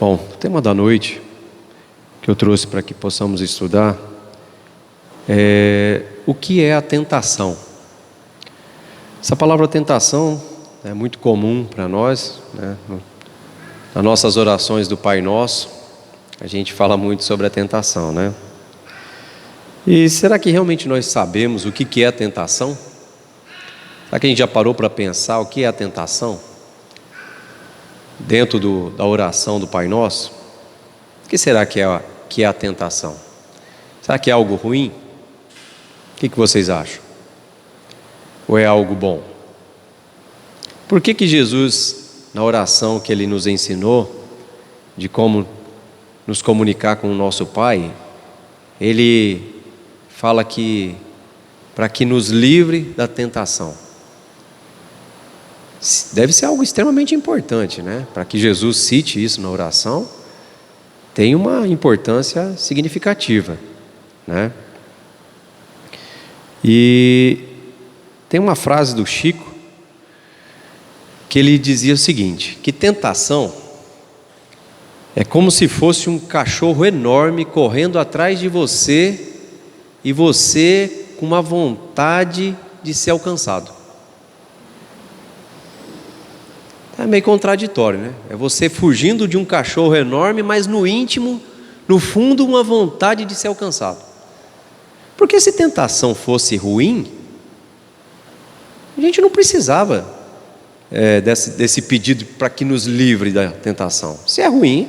Bom, o tema da noite que eu trouxe para que possamos estudar é o que é a tentação. Essa palavra tentação é muito comum para nós, né? Nas nossas orações do Pai Nosso, a gente fala muito sobre a tentação, né? E será que realmente nós sabemos o que é a tentação? Será que a gente já parou para pensar o que é a tentação? Dentro da oração do Pai Nosso, o que será que é a tentação? Será que é algo ruim? O que vocês acham? Ou é algo bom? Por que Jesus, na oração que Ele nos ensinou, de como nos comunicar com o nosso Pai, Ele fala que para que nos livre da tentação? Deve ser algo extremamente importante, né? Para que Jesus cite isso na oração, tem uma importância significativa, né? E tem uma frase do Chico que ele dizia o seguinte: que tentação é como se fosse um cachorro enorme correndo atrás de você e você com uma vontade de ser alcançado. É meio contraditório, né? É você fugindo de um cachorro enorme, mas no íntimo, no fundo, uma vontade de ser alcançado. Porque se tentação fosse ruim, a gente não precisava desse pedido para que nos livre da tentação. Se é ruim,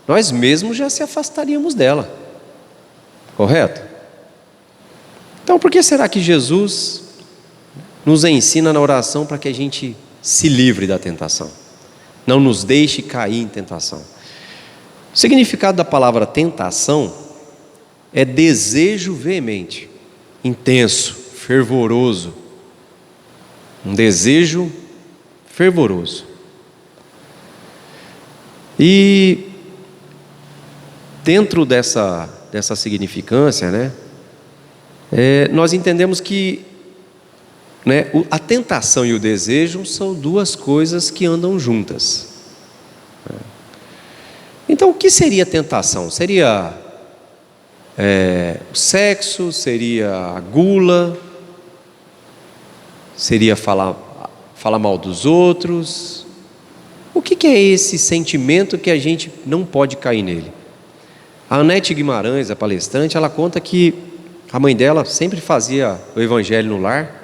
nós mesmos já se afastaríamos dela. Correto? Então, por que será que Jesus nos ensina na oração para que a gente se livre da tentação? Não nos deixe cair em tentação. O significado da palavra tentação é desejo veemente, intenso, fervoroso. Um desejo fervoroso. E dentro dessa significância, né, nós entendemos que a tentação e o desejo são duas coisas que andam juntas. Então, o que seria tentação? Seria o sexo? Seria a gula? Seria falar mal dos outros? O que é esse sentimento que a gente não pode cair nele? A Anete Guimarães, a palestrante, ela conta que a mãe dela sempre fazia o evangelho no lar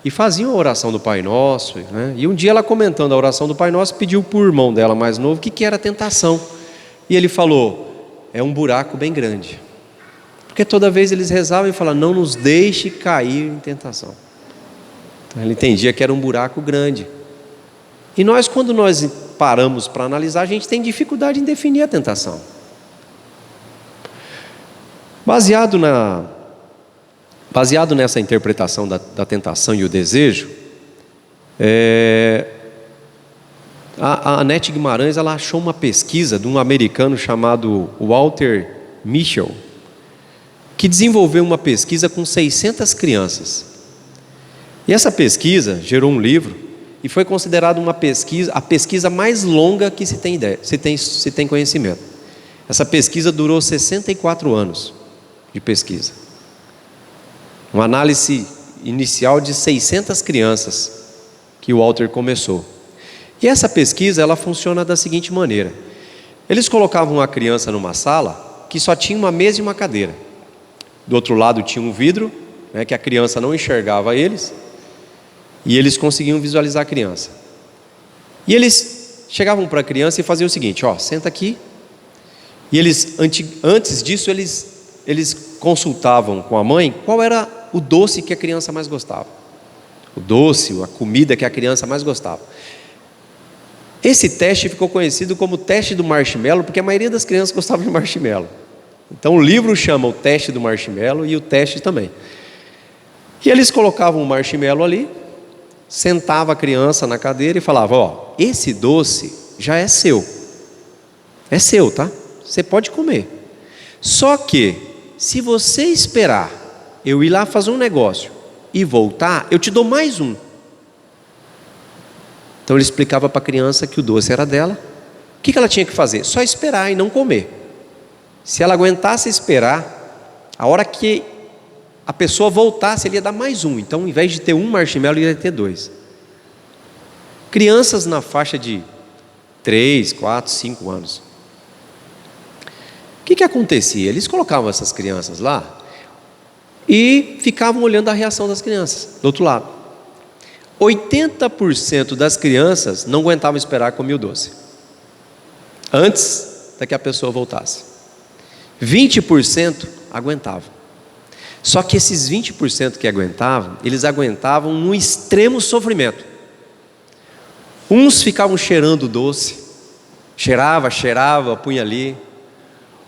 e fazia a oração do Pai Nosso, né? E um dia ela, comentando a oração do Pai Nosso, pediu para o irmão dela mais novo o que era tentação. E ele falou: é um buraco bem grande. Porque toda vez eles rezavam e falavam: não nos deixe cair em tentação. Então ele entendia que era um buraco grande. E nós, quando nós paramos para analisar, a gente tem dificuldade em definir a tentação. Baseado nessa interpretação da tentação e o desejo, a Anete Guimarães, ela achou uma pesquisa de um americano chamado Walter Mischel, que desenvolveu uma pesquisa com 600 crianças. E essa pesquisa gerou um livro e foi considerada a pesquisa mais longa que se tem conhecimento. Essa pesquisa durou 64 anos de pesquisa. Uma análise inicial de 600 crianças que o Walter começou. E essa pesquisa, ela funciona da seguinte maneira: eles colocavam uma criança numa sala que só tinha uma mesa e uma cadeira. Do outro lado tinha um vidro, né, que a criança não enxergava eles, e eles conseguiam visualizar a criança. E eles chegavam para a criança e faziam o seguinte: senta aqui. E eles, antes disso, eles consultavam com a mãe qual era o doce que a criança mais gostava. O doce, a comida que a criança mais gostava. Esse teste ficou conhecido como teste do marshmallow, porque a maioria das crianças gostava de marshmallow. Então o livro chama o teste do marshmallow e o teste também. E eles colocavam o marshmallow ali, sentava a criança na cadeira e falava: esse doce já é seu. É seu, tá? Você pode comer. Só que, se você esperar eu ir lá fazer um negócio e voltar, eu te dou mais um. Então ele explicava para a criança que o doce era dela O que ela tinha que fazer? Só esperar e não comer. Se ela aguentasse esperar, a hora que a pessoa voltasse, ele ia dar mais um. Então, ao invés de ter um marshmallow, ele ia ter 2. Crianças na faixa de 3, 4, 5 anos. O que acontecia? Eles colocavam essas crianças lá e ficavam olhando a reação das crianças, do outro lado. 80% das crianças não aguentavam esperar comer o doce, antes da que a pessoa voltasse. 20% aguentavam. Só que esses 20% que aguentavam, eles aguentavam num extremo sofrimento. Uns ficavam cheirando o doce, cheirava, punha ali.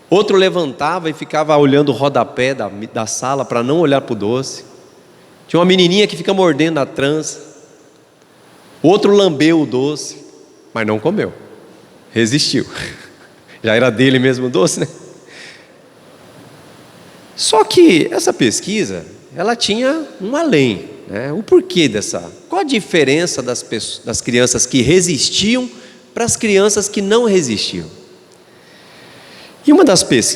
Outro levantava e ficava olhando o rodapé da sala para não olhar para o doce. Tinha uma menininha que fica mordendo a trança. Outro lambeu o doce, mas não comeu, resistiu. Já era dele mesmo o doce, né? Só que essa pesquisa, ela tinha um além, né? O porquê dessa? Qual a diferença das crianças que resistiam para as crianças que não resistiam?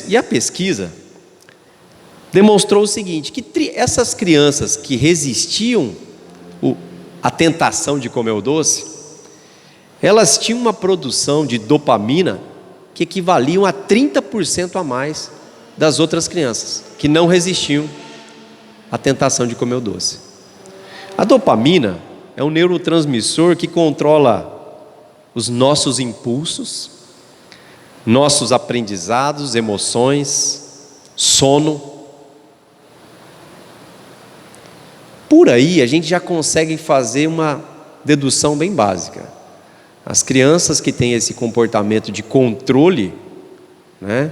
E a pesquisa demonstrou o seguinte, que essas crianças que resistiam à tentação de comer o doce, elas tinham uma produção de dopamina que equivaliam a 30% a mais das outras crianças, que não resistiam à tentação de comer o doce. A dopamina é um neurotransmissor que controla os nossos impulsos, nossos aprendizados, emoções, sono. Por aí a gente já consegue fazer uma dedução bem básica. As crianças que têm esse comportamento de controle, né,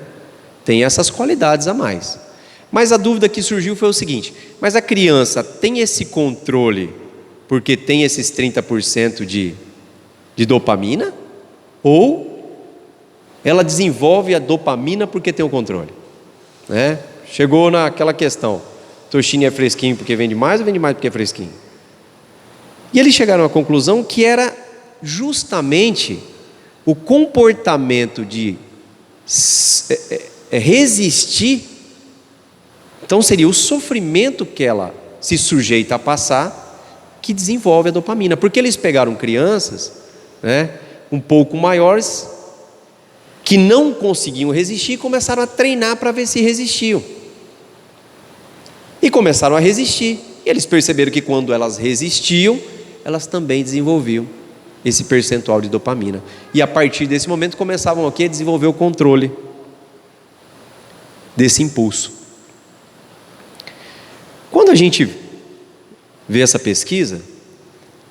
têm essas qualidades a mais. Mas a dúvida que surgiu foi o seguinte: mas a criança tem esse controle porque tem esses 30% de dopamina? Ou ela desenvolve a dopamina porque tem o controle, né? Chegou naquela questão: Tostine é fresquinho porque vende mais ou vende mais porque é fresquinho? E eles chegaram à conclusão que era justamente o comportamento de resistir. Então seria o sofrimento que ela se sujeita a passar que desenvolve a dopamina, porque eles pegaram crianças, né, um pouco maiores, que não conseguiam resistir, e começaram a treinar para ver se resistiam. E começaram a resistir. E eles perceberam que quando elas resistiam, elas também desenvolviam esse percentual de dopamina. E a partir desse momento começavam a desenvolver o controle desse impulso. Quando a gente vê essa pesquisa,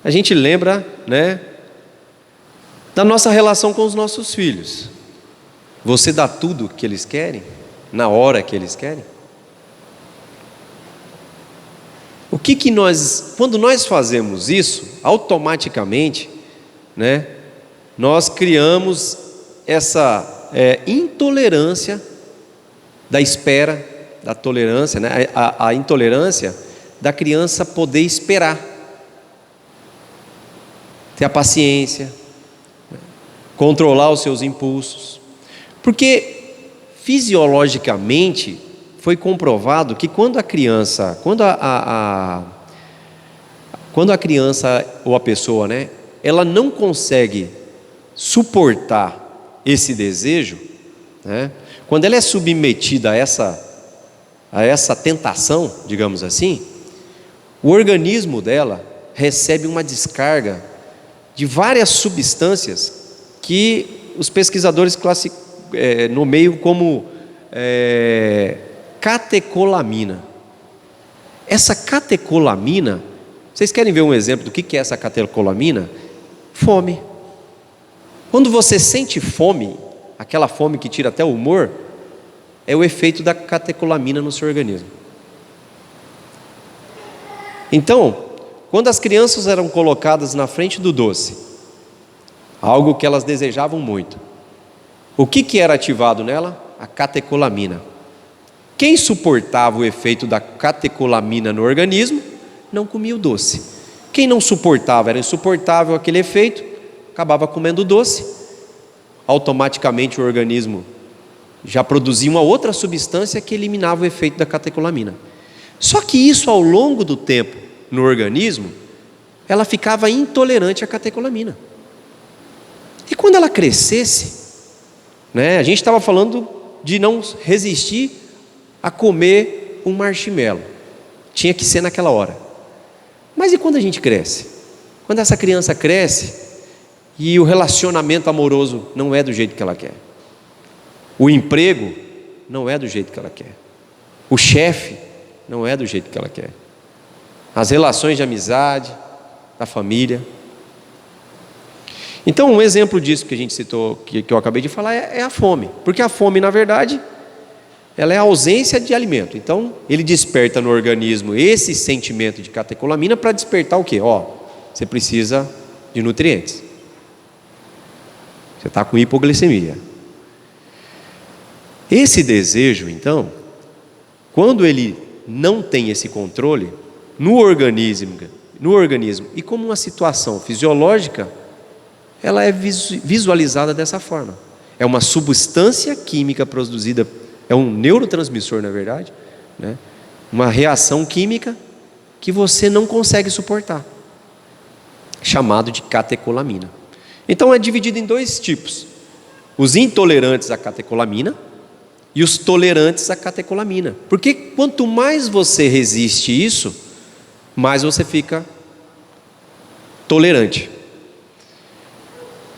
a gente lembra, né, da nossa relação com os nossos filhos. Você dá tudo o que eles querem, na hora que eles querem? Quando nós fazemos isso, automaticamente, né, nós criamos essa intolerância da espera, da tolerância, né, a intolerância da criança poder esperar, ter a paciência, controlar os seus impulsos. Porque fisiologicamente foi comprovado que quando a criança ou a pessoa, né, ela não consegue suportar esse desejo, né, quando ela é submetida a essa tentação, digamos assim, o organismo dela recebe uma descarga de várias substâncias que os pesquisadores nomeiam como catecolamina. Essa catecolamina, vocês querem ver um exemplo do que é essa catecolamina? Fome. Quando você sente fome, aquela fome que tira até o humor, é o efeito da catecolamina no seu organismo. Então, quando as crianças eram colocadas na frente do doce, algo que elas desejavam muito, o que era ativado nela? A catecolamina. Quem suportava o efeito da catecolamina no organismo, não comia o doce. Quem não suportava, era insuportável aquele efeito, acabava comendo o doce. automaticamente o organismo já produzia uma outra substância que eliminava o efeito da catecolamina. Só que isso, ao longo do tempo, no organismo, ela ficava intolerante à catecolamina. E quando ela crescesse, a gente estava falando de não resistir a comer um marshmallow. Tinha que ser naquela hora. Mas e quando a gente cresce? Quando essa criança cresce e o relacionamento amoroso não é do jeito que ela quer. O emprego não é do jeito que ela quer. O chefe não é do jeito que ela quer. As relações de amizade, da família. Então, um exemplo disso que a gente citou, que eu acabei de falar, é a fome. Porque a fome, na verdade, ela é a ausência de alimento. Então, ele desperta no organismo esse sentimento de catecolamina para despertar o quê? Você precisa de nutrientes. Você está com hipoglicemia. Esse desejo, então, quando ele não tem esse controle no organismo e como uma situação fisiológica, ela é visualizada dessa forma. É uma substância química produzida, é um neurotransmissor, na verdade, uma reação química que você não consegue suportar, chamado de catecolamina. Então é dividido em dois tipos: os intolerantes à catecolamina e os tolerantes à catecolamina. Porque quanto mais você resiste isso, mais você fica tolerante.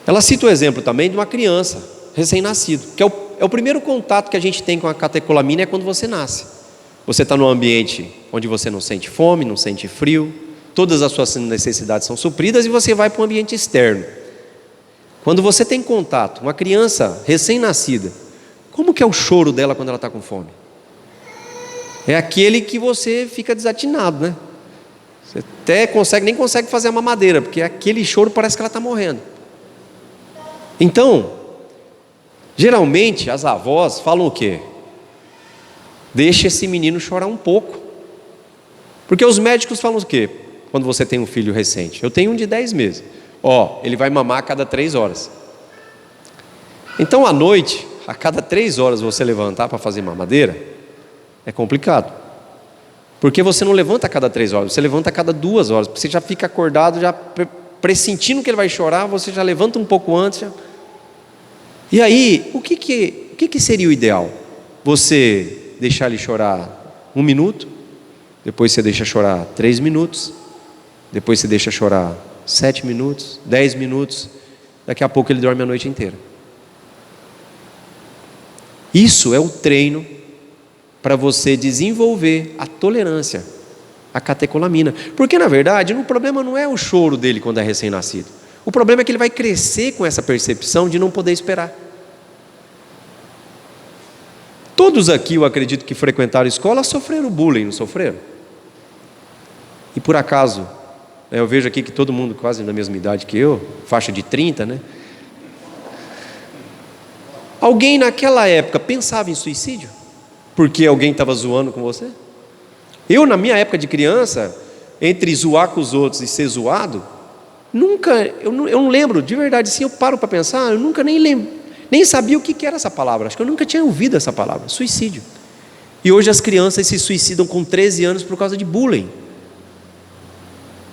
Ela cita o exemplo também de uma criança recém-nascido, que é o primeiro contato que a gente tem com a catecolamina, é quando você nasce. Você está num ambiente onde você não sente fome, não sente frio, todas as suas necessidades são supridas e você vai para um ambiente externo. Quando você tem contato, uma criança recém-nascida, como que é o choro dela quando ela está com fome? É aquele que você fica desatinado, Você até nem consegue fazer a mamadeira, porque aquele choro parece que ela está morrendo. Então, geralmente as avós falam o quê? Deixa esse menino chorar um pouco. Porque os médicos falam o quê? Quando você tem um filho recente. Eu tenho um de 10 meses. Ele vai mamar a cada 3 horas. Então, à noite, a cada 3 horas você levantar para fazer mamadeira, é complicado. Porque você não levanta a cada 3 horas, você levanta a cada 2 horas. Porque você já fica acordado, já pressentindo que ele vai chorar, você já levanta um pouco antes. E aí, o que seria o ideal? Você deixar ele chorar 1 minuto, depois você deixa chorar 3 minutos, depois você deixa chorar 7 minutos, 10 minutos, daqui a pouco ele dorme a noite inteira. Isso é o treino para você desenvolver a tolerância à catecolamina. Porque na verdade o problema não é o choro dele quando é recém-nascido. O problema é que ele vai crescer com essa percepção de não poder esperar. Todos aqui, eu acredito, que frequentaram a escola sofreram bullying, não sofreram? E por acaso, eu vejo aqui que todo mundo quase na mesma idade que eu, faixa de 30, Alguém naquela época pensava em suicídio? Porque alguém estava zoando com você? Eu, na minha época de criança, entre zoar com os outros e ser zoado, eu não lembro, de verdade, eu paro para pensar, eu nunca nem sabia o que era essa palavra. Acho que eu nunca tinha ouvido essa palavra, suicídio. E hoje as crianças se suicidam com 13 anos por causa de bullying.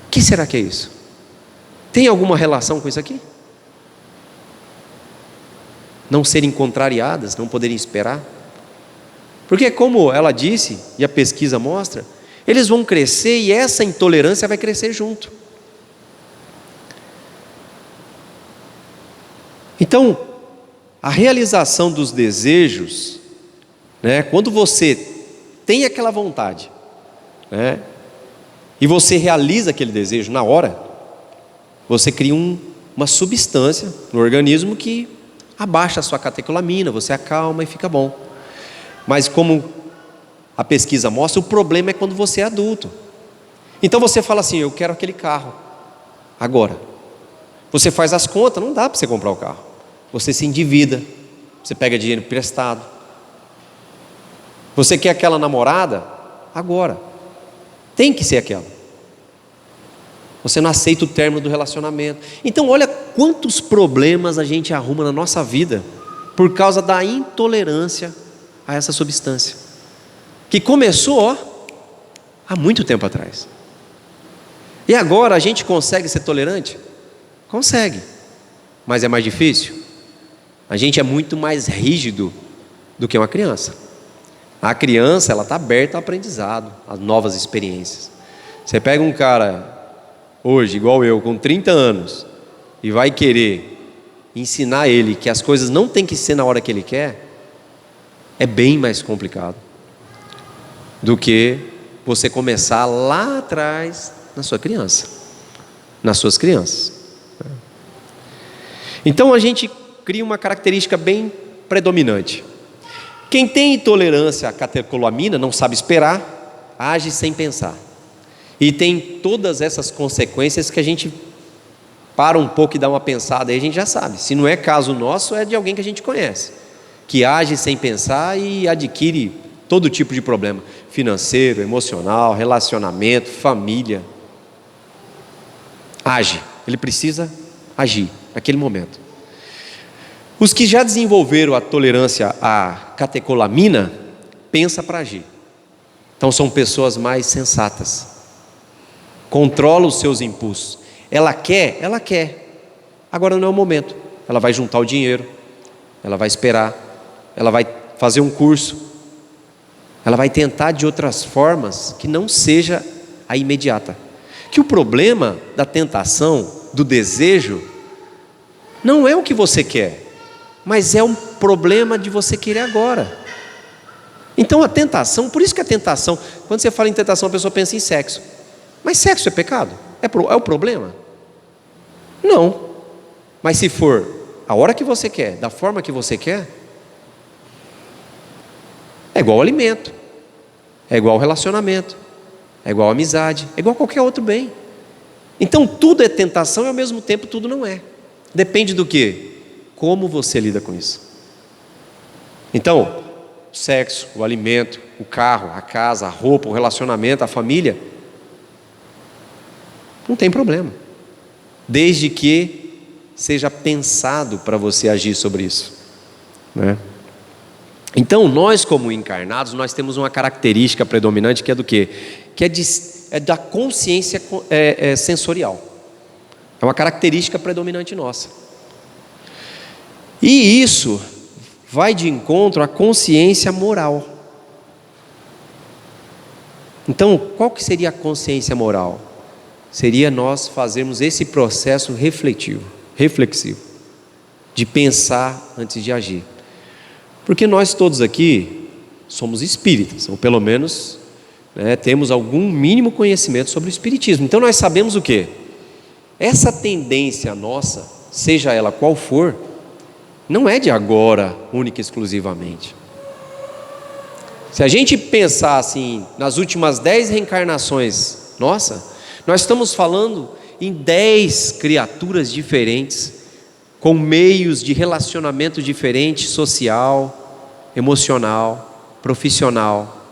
O que será que é isso? Tem alguma relação com isso aqui? Não serem contrariadas, não poderem esperar? Porque como ela disse, e a pesquisa mostra, eles vão crescer e essa intolerância vai crescer junto. Então, a realização dos desejos, quando você tem aquela vontade, e você realiza aquele desejo na hora, você cria uma substância no organismo que abaixa a sua catecolamina, você acalma e fica bom. Mas como a pesquisa mostra, o problema é quando você é adulto. Então você fala assim, eu quero aquele carro agora. Você faz as contas, não dá para você comprar o carro. Você se endivida, você pega dinheiro emprestado. Você quer aquela namorada agora. Tem que ser aquela. Você não aceita o término do relacionamento. Então olha quantos problemas a gente arruma na nossa vida por causa da intolerância a essa substância, que começou, ó, há muito tempo atrás. E agora a gente consegue ser tolerante? Consegue, mas é mais difícil. A gente é muito mais rígido do que uma criança. A criança, ela está aberta ao aprendizado, às novas experiências. Você pega um cara hoje, igual eu, com 30 anos, e vai querer ensinar ele que as coisas não tem que ser na hora que ele quer, é bem mais complicado do que você começar lá atrás na sua criança, nas suas crianças. Então a gente cria uma característica bem predominante. Quem tem intolerância à catecolamina, não sabe esperar, age sem pensar. E tem todas essas consequências que a gente para um pouco e dá uma pensada, aí a gente já sabe. Se não é caso nosso, é de alguém que a gente conhece, que age sem pensar e adquire todo tipo de problema, financeiro, emocional, relacionamento, família. Age, ele precisa agir naquele momento. Os que já desenvolveram a tolerância à catecolamina, pensa para agir. Então são pessoas mais sensatas, controlam os seus impulsos. Ela quer, agora não é o momento. Ela vai juntar o dinheiro, ela vai esperar, ela vai fazer um curso, ela vai tentar de outras formas que não seja a imediata. Que o problema da tentação, do desejo, não é o que você quer, mas é um problema de você querer agora. Então a tentação, por isso que a tentação, quando você fala em tentação, a pessoa pensa em sexo. Mas sexo é pecado? É o problema? Não. Mas se for a hora que você quer, da forma que você quer, é igual ao alimento, é igual ao relacionamento, é igual à amizade, é igual a qualquer outro bem. Então tudo é tentação e ao mesmo tempo tudo não é. Depende do quê? Como você lida com isso. Então, o sexo, o alimento, o carro, a casa, a roupa, o relacionamento, a família, não tem problema, desde que seja pensado para você agir sobre isso, né? Então nós, como encarnados, nós temos uma característica predominante que é do quê? Que é da consciência sensorial. É uma característica predominante nossa. E isso vai de encontro à consciência moral. Então, qual que seria a consciência moral? Seria nós fazermos esse processo reflexivo, de pensar antes de agir. Porque nós todos aqui somos espíritas, ou pelo menos, né, temos algum mínimo conhecimento sobre o espiritismo. Então nós sabemos o quê? Essa tendência nossa, seja ela qual for, não é de agora, única e exclusivamente. Se a gente pensar assim, nas últimas 10 reencarnações, nossa, nós estamos falando em 10 criaturas diferentes, com meios de relacionamento diferentes, social, emocional, profissional.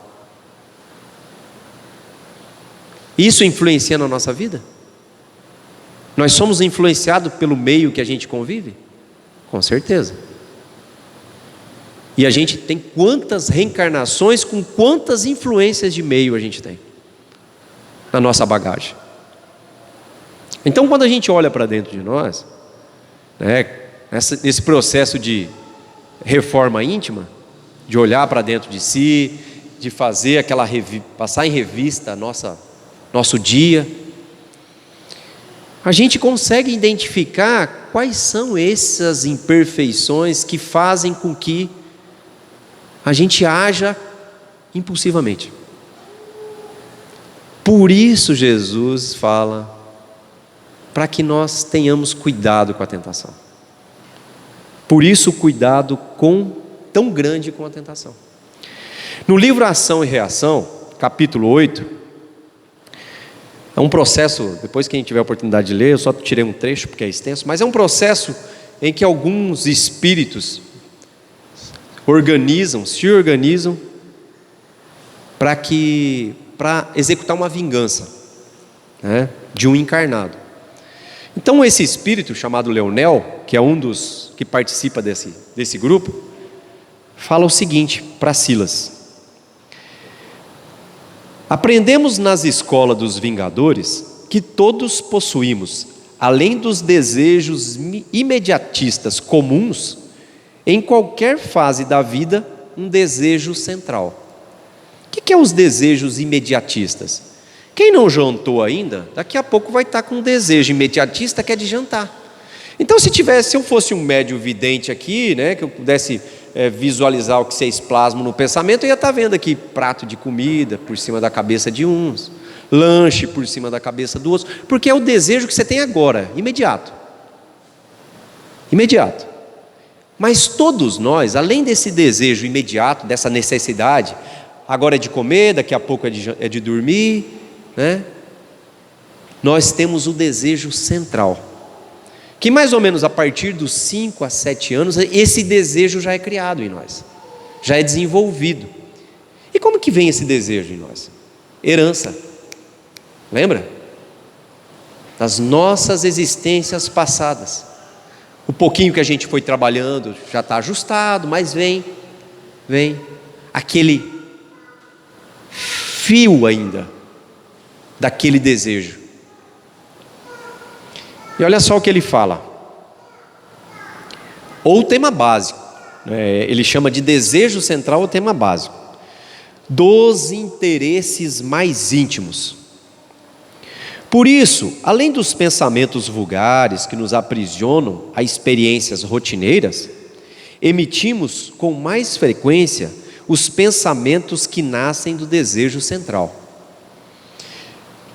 Isso influencia na nossa vida? Nós somos influenciados pelo meio que a gente convive? Com certeza. E a gente tem quantas reencarnações, com quantas influências de meio a gente tem na nossa bagagem. Então quando a gente olha para dentro de nós, né, nesse processo de reforma íntima, de olhar para dentro de si, de fazer aquela passar em revista nosso dia, a gente consegue identificar quais são essas imperfeições que fazem com que a gente haja impulsivamente. Por isso Jesus fala para que nós tenhamos cuidado com a tentação. Por isso o cuidado tão grande com a tentação. No livro Ação e Reação, capítulo 8, é um processo, depois que a gente tiver a oportunidade de ler, eu só tirei um trecho porque é extenso, mas é um processo em que alguns espíritos se organizam para executar uma vingança, né, de um encarnado. Então esse espírito chamado Leonel, que é um dos que participa desse grupo, fala o seguinte para Silas: aprendemos nas escolas dos Vingadores que todos possuímos, além dos desejos imediatistas comuns, em qualquer fase da vida, um desejo central. O que é os desejos imediatistas? Quem não jantou ainda, daqui a pouco vai estar com um desejo imediatista que é de jantar. Então se eu fosse um médium vidente aqui, né, que eu pudesse visualizar o que vocês plasmam no pensamento, eu ia estar vendo aqui prato de comida por cima da cabeça de uns, lanche por cima da cabeça do outro, porque é o desejo que você tem agora, imediato. Mas todos nós, além desse desejo imediato, dessa necessidade, agora é de comer, daqui a pouco é de dormir, né? Nós temos o desejo central, que mais ou menos a partir dos 5 a 7 anos, esse desejo já é criado em nós, já é desenvolvido. E como que vem esse desejo em nós? Herança. Lembra? Das nossas existências passadas. O pouquinho que a gente foi trabalhando já está ajustado, mas vem aquele fio ainda daquele desejo. E olha só o que ele fala. Ou o tema básico, ele chama de desejo central o tema básico. Dos interesses mais íntimos. Por isso, além dos pensamentos vulgares que nos aprisionam a experiências rotineiras, emitimos com mais frequência os pensamentos que nascem do desejo central,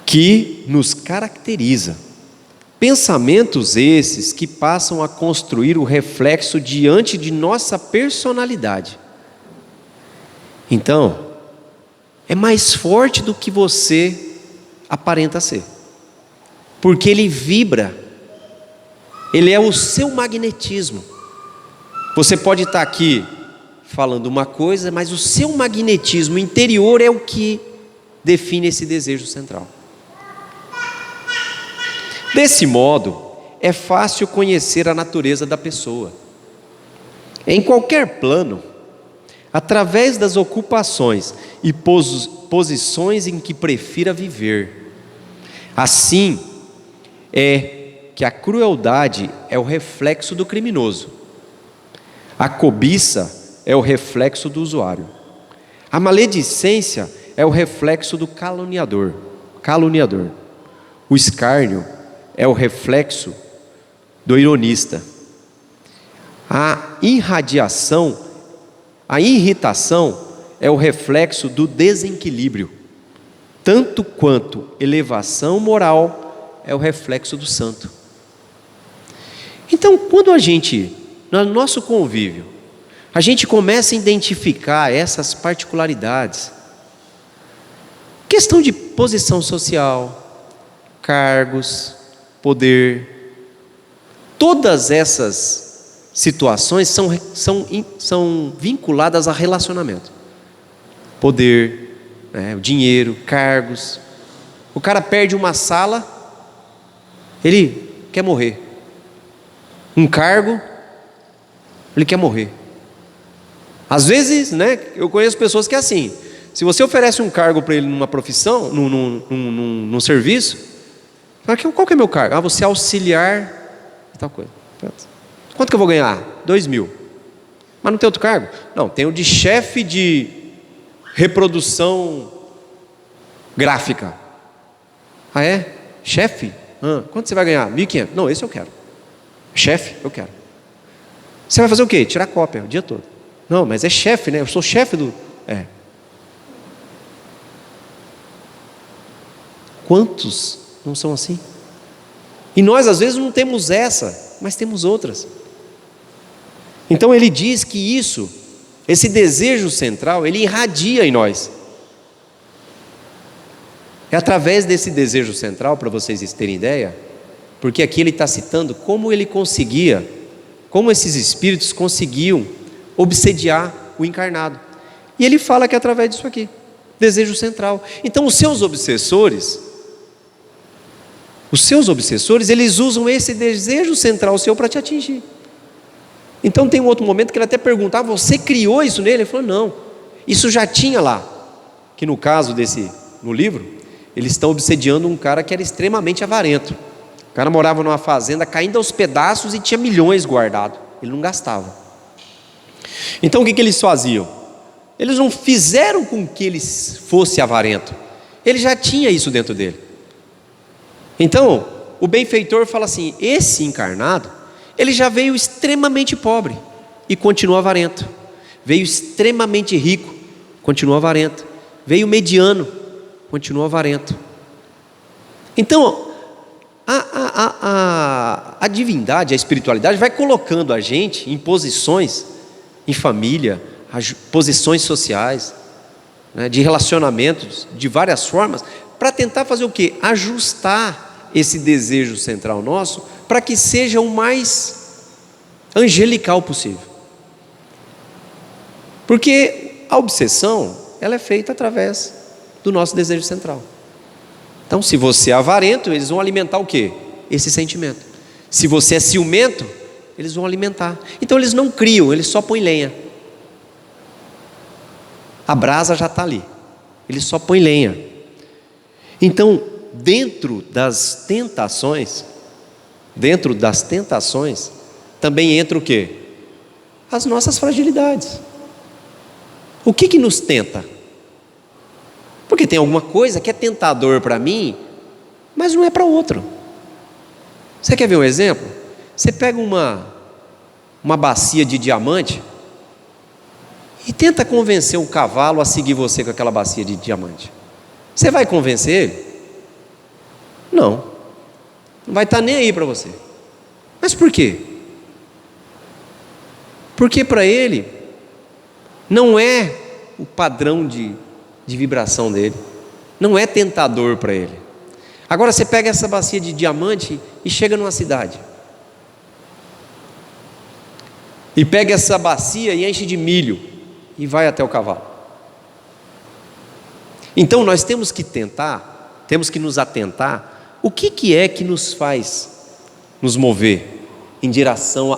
que nos caracteriza. Pensamentos esses que passam a construir o reflexo diante de nossa personalidade. Então, é mais forte do que você aparenta ser, porque ele vibra, ele é o seu magnetismo. Você pode estar aqui falando uma coisa, mas o seu magnetismo interior é o que define esse desejo central. Desse modo, é fácil conhecer a natureza da pessoa. Em qualquer plano, através das ocupações e posições em que prefira viver. Assim, é que a crueldade é o reflexo do criminoso. A cobiça é o reflexo do usuário. A maledicência é o reflexo do caluniador. O escárnio é o reflexo do ironista. A irritação é o reflexo do desequilíbrio, tanto quanto elevação moral é o reflexo do santo. Então, quando no nosso convívio, a gente começa a identificar essas particularidades, questão de posição social, cargos, poder, todas essas situações são vinculadas a relacionamento. Poder, o dinheiro, cargos. O cara perde uma sala, ele quer morrer. Um cargo, ele quer morrer. Às vezes, eu conheço pessoas que é assim. Se você oferece um cargo para ele numa profissão, num serviço, qual que é meu cargo? Você é auxiliar tal coisa. Quanto que eu vou ganhar? 2.000. Mas não tem outro cargo? Não, tem o de chefe de reprodução gráfica. Ah, é? Chefe? Quanto você vai ganhar? 1.500. Não, esse eu quero. Chefe? Eu quero. Você vai fazer o quê? Tirar cópia o dia todo. Não, mas é chefe, né? Eu sou chefe do... Quantos não são assim? E nós às vezes não temos essa, mas temos outras. Então ele diz que esse desejo central, ele irradia em nós. É através desse desejo central, para vocês terem ideia, porque aqui ele está citando como esses espíritos conseguiam obsediar o encarnado. E ele fala que é através disso aqui, desejo central. Então os seus obsessores, Os seus obsessores, eles usam esse desejo central seu para te atingir. Então tem um outro momento que ele até pergunta: você criou isso nele? Ele falou: não, isso já tinha lá. Que no caso no livro, eles estão obsediando um cara que era extremamente avarento. O cara morava numa fazenda caindo aos pedaços e tinha milhões guardados. Ele não gastava. Então o que eles faziam? Eles não fizeram com que ele fosse avarento. Ele já tinha isso dentro dele. Então, o benfeitor fala assim: esse encarnado, ele já veio extremamente pobre e continua avarento. Veio extremamente rico, continua avarento. Veio mediano, continua avarento. Então, a divindade, a espiritualidade vai colocando a gente em posições, em família, posições sociais, né, de relacionamentos, de várias formas, para tentar fazer o quê? Ajustar esse desejo central nosso, para que seja o mais angelical possível. Porque a obsessão, ela é feita através do nosso desejo central. Então, se você é avarento, eles vão alimentar o quê? Esse sentimento. Se você é ciumento, eles vão alimentar. Então eles não criam, eles só põem lenha. A brasa já está ali, eles só põem lenha. Então, dentro das tentações, também entra o quê? As nossas fragilidades. O que nos tenta? Porque tem alguma coisa que é tentador para mim, mas não é para outro. Você quer ver um exemplo? Você pega uma bacia de diamante e tenta convencer um cavalo a seguir você com aquela bacia de diamante. Você vai convencer ele? Não. Não vai estar nem aí para você. Mas por quê? Porque para ele não é o padrão de vibração dele, não é tentador para ele. Agora você pega essa bacia de diamante e chega numa cidade, e pega essa bacia e enche de milho e vai até o cavalo. Então nós temos que nos atentar, o que é que nos faz nos mover em direção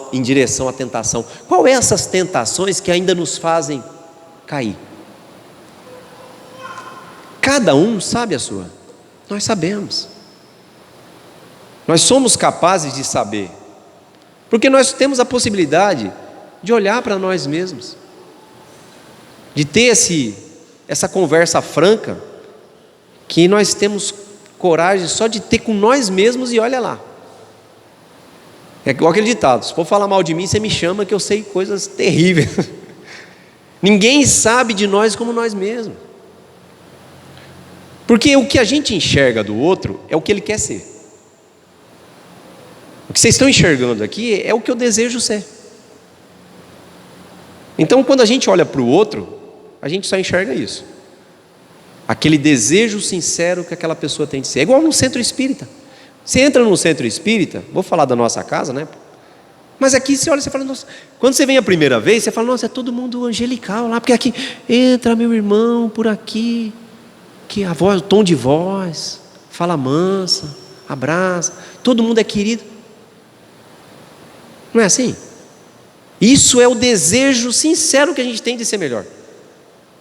à tentação? Qual é essas tentações que ainda nos fazem cair? Cada um sabe a sua. Nós sabemos. Nós somos capazes de saber, porque nós temos a possibilidade de olhar para nós mesmos, de ter essa conversa franca, que nós temos coragem só de ter com nós mesmos. E olha lá, é igual aquele ditado: se for falar mal de mim, você me chama, que eu sei coisas terríveis. Ninguém sabe de nós como nós mesmos, porque o que a gente enxerga do outro é o que ele quer ser. O que vocês estão enxergando aqui é o que eu desejo ser. Então, quando a gente olha para o outro, a gente só enxerga isso, aquele desejo sincero que aquela pessoa tem de ser. É igual no centro espírita. Você entra no centro espírita, vou falar da nossa casa, né? Mas aqui você olha e você fala: nossa, quando você vem a primeira vez, você fala: nossa, é todo mundo angelical lá, porque aqui entra meu irmão por aqui, que a voz, o tom de voz, fala mansa, abraça, todo mundo é querido. Não é assim? Isso é o desejo sincero que a gente tem de ser melhor.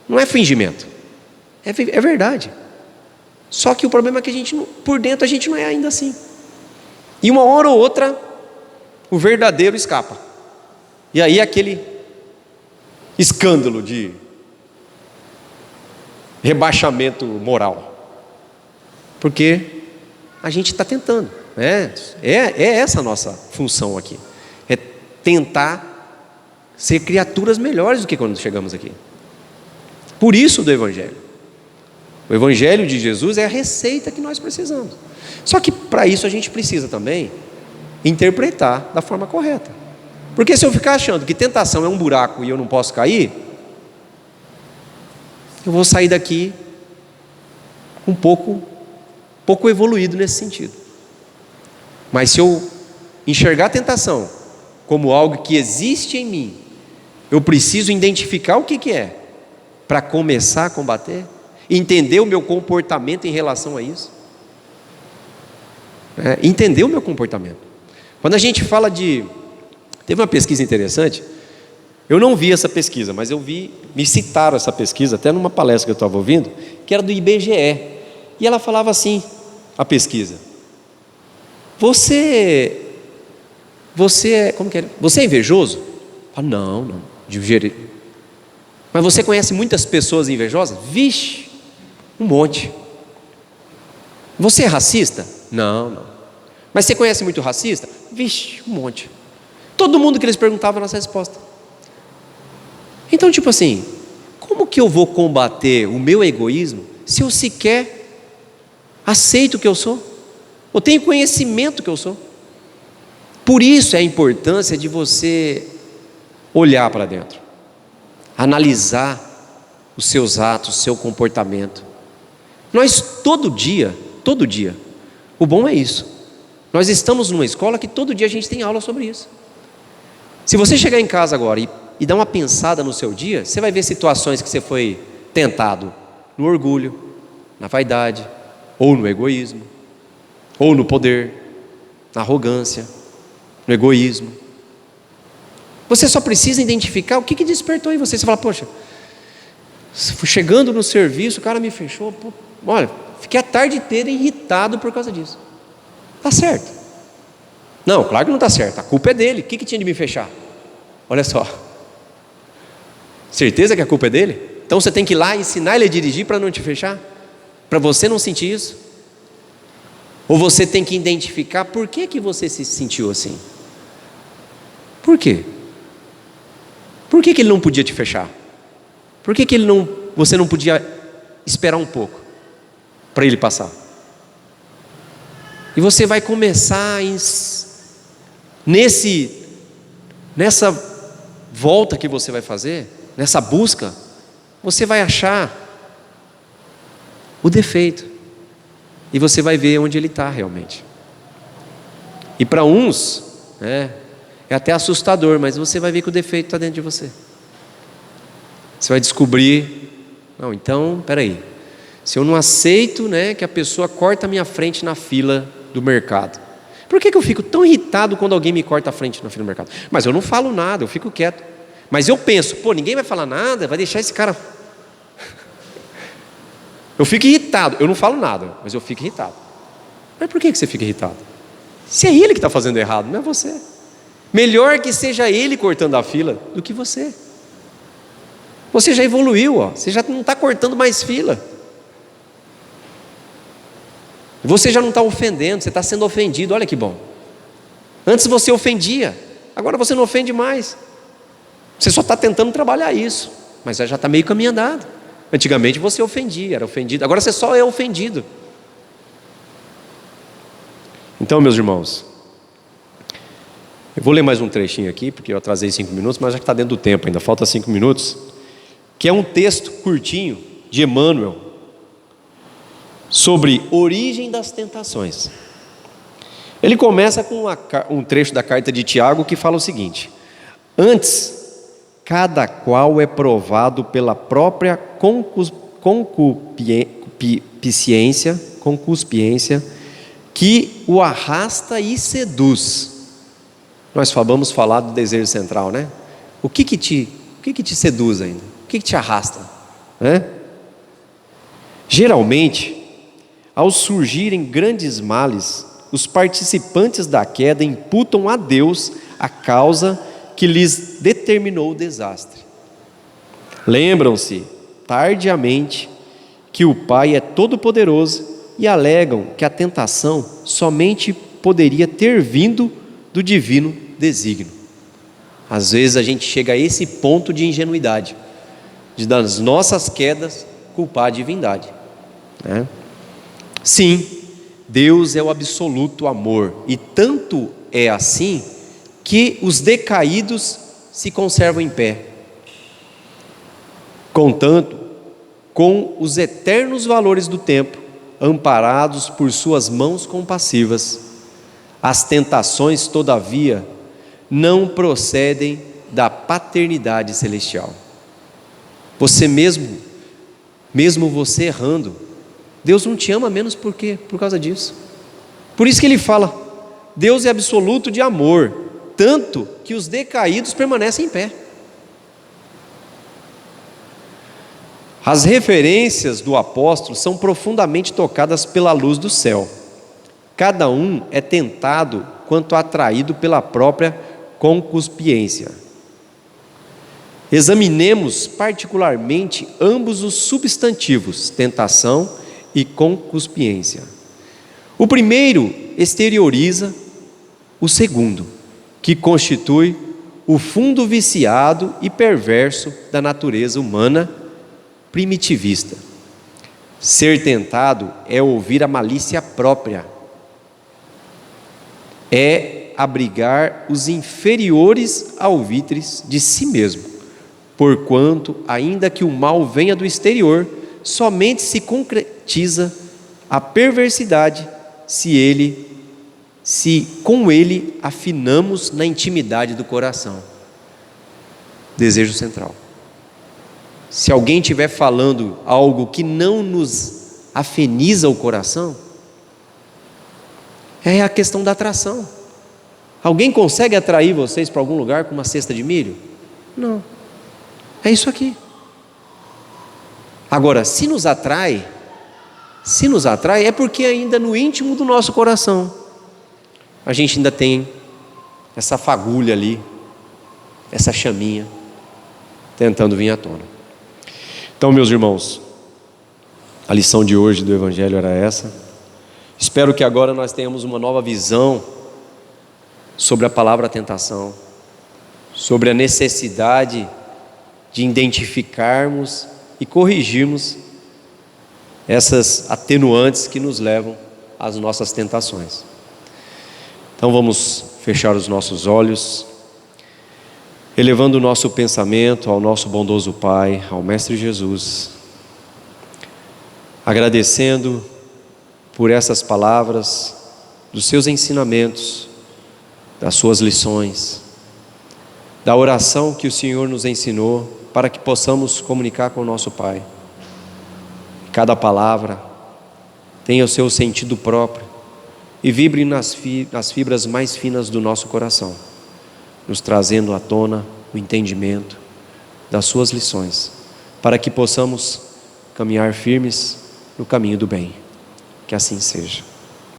Não é fingimento, é verdade. Só que o problema é que a gente, por dentro, a gente não é ainda assim. E uma hora ou outra, o verdadeiro escapa. E aí aquele escândalo de rebaixamento moral. Porque a gente está tentando. É essa a nossa função aqui. É tentar ser criaturas melhores do que quando chegamos aqui. Por isso do Evangelho. O Evangelho de Jesus é a receita que nós precisamos. Só que para isso a gente precisa também interpretar da forma correta. Porque se eu ficar achando que tentação é um buraco e eu não posso cair, eu vou sair daqui um pouco evoluído nesse sentido. Mas se eu enxergar a tentação como algo que existe em mim, eu preciso identificar o que é, para começar a combater, entender o meu comportamento em relação a isso. Entender o meu comportamento. Quando a gente fala de... Teve uma pesquisa interessante, eu não vi essa pesquisa, mas me citaram essa pesquisa, até numa palestra que eu estava ouvindo, que era do IBGE, e ela falava assim, a pesquisa: Você é invejoso? Eu falo, não, de jeito. Mas você conhece muitas pessoas invejosas? Vixe, um monte. Você é racista? Não. Mas você conhece muito racista? Vixe, um monte. Todo mundo que eles perguntavam a nossa resposta. Então, tipo assim, como que eu vou combater o meu egoísmo se eu sequer aceito o que eu sou? Eu tenho conhecimento que eu sou. Por isso é a importância de você olhar para dentro, analisar os seus atos, o seu comportamento. Nós todo dia, o bom é isso, nós estamos numa escola que todo dia a gente tem aula sobre isso. Se você chegar em casa agora e dar uma pensada no seu dia, você vai ver situações que você foi tentado no orgulho, na vaidade, ou no egoísmo, ou no poder, na arrogância, no egoísmo. Você só precisa identificar o que despertou em você. Você fala, poxa, chegando no serviço, o cara me fechou, olha, fiquei a tarde inteira irritado por causa disso. Está certo? Não, claro que não está certo, a culpa é dele. O que tinha de me fechar? Olha só, certeza que a culpa é dele? Então você tem que ir lá ensinar ele a dirigir para não te fechar? Para você não sentir isso? Ou você tem que identificar por que você se sentiu assim? Por quê? Por que ele não podia te fechar? Por que você não podia esperar um pouco para ele passar? E você vai começar nessa volta que você vai fazer, nessa busca, você vai achar o defeito e você vai ver onde ele está realmente. E para uns é até assustador, mas você vai ver que o defeito está dentro de você. Você vai descobrir, não, então, peraí, se eu não aceito, que a pessoa corta a minha frente na fila do mercado, por que eu fico tão irritado quando alguém me corta a frente na fila do mercado? Mas eu não falo nada, eu fico quieto. Mas eu penso, ninguém vai falar nada, vai deixar esse cara... Eu fico irritado, eu não falo nada, mas eu fico irritado. Mas por que você fica irritado? Se é ele que está fazendo errado, não é você. Melhor que seja ele cortando a fila do que você. Você já evoluiu, você já não está cortando mais fila. Você já não está ofendendo, você está sendo ofendido, olha que bom. Antes você ofendia, agora você não ofende mais. Você só está tentando trabalhar isso, mas já está meio caminho andado. Antigamente você ofendia, era ofendido, agora você só é ofendido. Então, meus irmãos, eu vou ler mais um trechinho aqui, porque eu atrasei 5 minutos, mas já está dentro do tempo, ainda falta 5 minutos, que é um texto curtinho de Emmanuel, sobre origem das tentações. Ele começa com um trecho da carta de Tiago que fala o seguinte: antes, cada qual é provado pela própria concupiscência que o arrasta e seduz. Nós vamos falar do desejo central, né? O que te seduz ainda? O que te arrasta? Geralmente, ao surgirem grandes males, os participantes da queda imputam a Deus a causa que lhes determinou o desastre. Lembram-se, tardiamente, que o Pai é todo-poderoso e alegam que a tentação somente poderia ter vindo do divino desígnio. Às vezes a gente chega a esse ponto de ingenuidade, de das nossas quedas culpar a divindade, Sim, Deus é o absoluto amor, e tanto é assim que os decaídos se conservam em pé. Contanto, com os eternos valores do tempo, amparados por suas mãos compassivas, as tentações, todavia, não procedem da paternidade celestial. Você mesmo você errando, Deus não te ama menos por quê? Por causa disso. Por isso que ele fala: Deus é absoluto de amor, tanto que os decaídos permanecem em pé. As referências do apóstolo são profundamente tocadas pela luz do céu. Cada um é tentado quanto atraído pela própria concupiscência. Examinemos particularmente ambos os substantivos, tentação e concupiscência. O primeiro exterioriza o segundo, que constitui o fundo viciado e perverso da natureza humana primitivista. Ser tentado é ouvir a malícia própria, é abrigar os inferiores alvitres de si mesmo, porquanto, ainda que o mal venha do exterior, somente se concretiza a perversidade se com ele afinamos na intimidade do coração. Desejo central. Se alguém estiver falando algo que não nos afiniza o coração, é a questão da atração. Alguém consegue atrair vocês para algum lugar com uma cesta de milho? Não. É isso aqui. Agora, se nos atrai é porque ainda no íntimo do nosso coração a gente ainda tem essa fagulha ali, essa chaminha tentando vir à tona. Então, meus irmãos, a lição de hoje do Evangelho era essa. Espero que agora nós tenhamos uma nova visão sobre a palavra tentação, sobre a necessidade de identificarmos e corrigirmos essas atenuantes que nos levam às nossas tentações. Então vamos fechar os nossos olhos, elevando o nosso pensamento ao nosso bondoso Pai, ao Mestre Jesus, agradecendo por essas palavras, dos seus ensinamentos, das suas lições, da oração que o Senhor nos ensinou para que possamos comunicar com o nosso Pai. Cada palavra tenha o seu sentido próprio e vibre nas fibras mais finas do nosso coração, nos trazendo à tona o entendimento das suas lições, para que possamos caminhar firmes no caminho do bem. Que assim seja.